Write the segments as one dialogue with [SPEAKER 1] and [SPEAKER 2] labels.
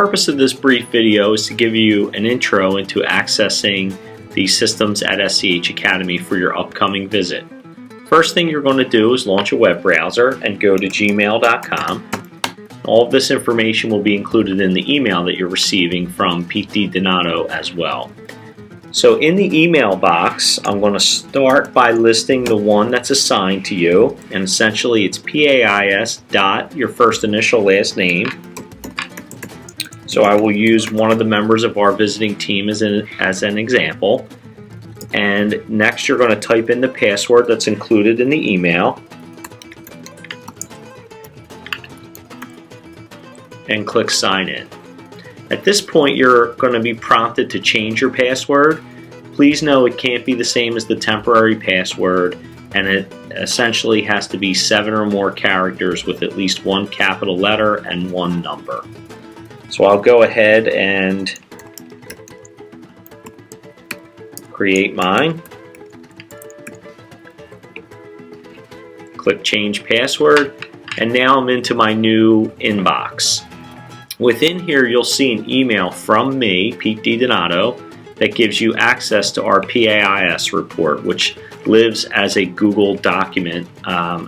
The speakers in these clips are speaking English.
[SPEAKER 1] purpose of this brief video is to give you an intro into accessing the systems at SCH Academy for your upcoming visit. First thing you're going to do is launch a web browser and go to gmail.com. All of this information will be included in the email that you're receiving from Pete DiDonato as well. So in the email box, I'm going to start by listing the one that's assigned to you, and essentially it's PAIS dot your first initial last name. So I will use one of the members of our visiting team as an example. And next you're going to type in the password that's included in the email and click sign in. At this point you're going to be prompted to change your password. Please know it can't be the same as the temporary password, and it essentially has to be 7 or more characters with at least one capital letter and one number. So I'll go ahead and create mine. Click change password, and now I'm into my new inbox. Within here you'll see an email from me, Pete DiDonato, that gives you access to our PAIS report, which lives as a Google document,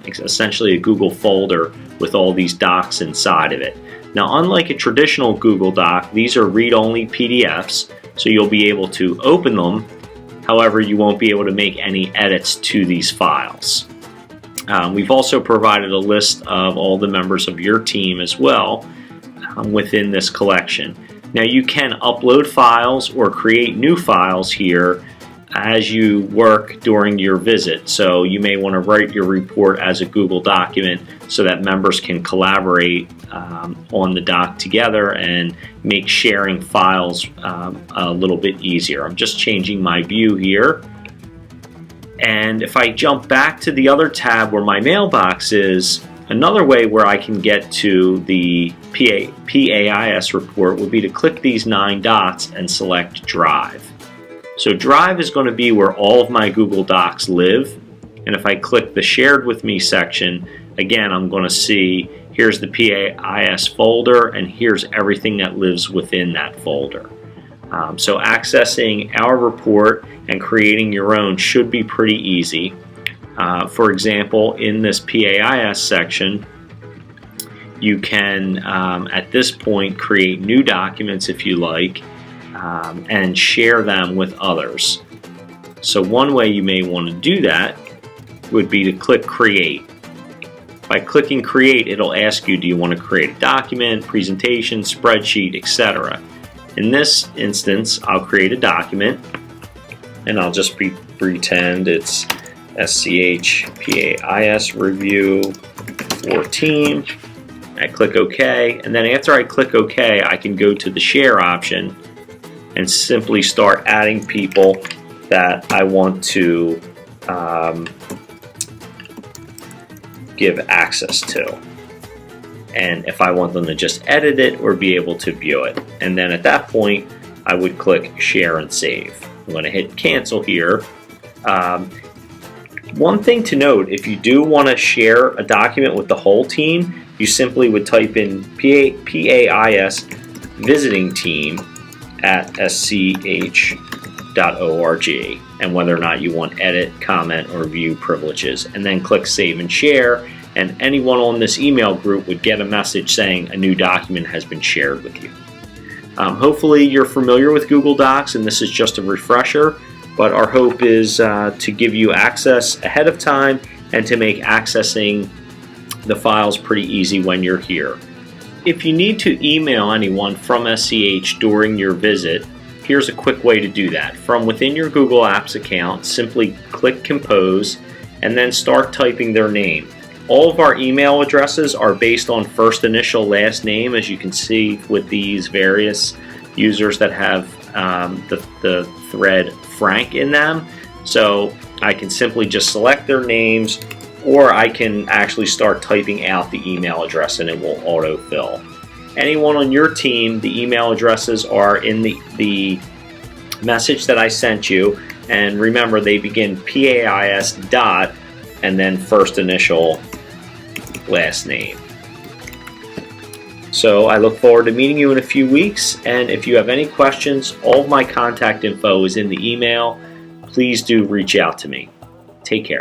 [SPEAKER 1] essentially a Google folder with all these docs inside of it. Now, unlike a traditional Google Doc, these are read-only PDFs, so you'll be able to open them. However, you won't be able to make any edits to these files. We've also provided a list of all the members of your team as well within this collection. Now, you can upload files or create new files here as you work during your visit. So you may want to write your report as a Google document so that members can collaborate on the doc together and make sharing files a little bit easier. I'm just changing my view here. And if I jump back to the other tab where my mailbox is, another way where I can get to the PAIS report would be to click these 9 dots and select Drive. So Drive is going to be where all of my Google Docs live, and if I click the Shared With Me section, again I'm going to see here's the PAIS folder and here's everything that lives within that folder. So accessing our report and creating your own should be pretty easy. For example, in this PAIS section, you can, at this point, create new documents if you like, and share them with others. So one way you may want to do that would be to click Create. By clicking Create, it'll ask you, do you want to create a document, presentation, spreadsheet, etc. In this instance, I'll create a document, and I'll just pretend it's SCH PAIS review for team. I click OK, and then after I click OK, I can go to the share option and simply start adding people that I want to give access to. And if I want them to just edit it or be able to view it. And then at that point, I would click share and save. I'm going to hit cancel here. One thing to note, if you do want to share a document with the whole team, you simply would type in PAIS visiting team at sch.org and whether or not you want edit, comment, or view privileges, and then click save and share, and anyone on this email group would get a message saying a new document has been shared with you. Hopefully you're familiar with Google Docs and this is just a refresher, but our hope is to give you access ahead of time and to make accessing the files pretty easy when you're here. If you need to email anyone from SCH during your visit, here's a quick way to do that. From within your Google Apps account, simply click Compose and then start typing their name. All of our email addresses are based on first initial last name, as you can see with these various users that have the thread Frank in them. So I can simply just select their names, or I can actually start typing out the email address and it will autofill. Anyone on your team, the email addresses are in the message that I sent you, and remember they begin PAIS dot and then first initial last name. So I look forward to meeting you in a few weeks, and if you have any questions, all of my contact info is in the email. Please do reach out to me. Take care.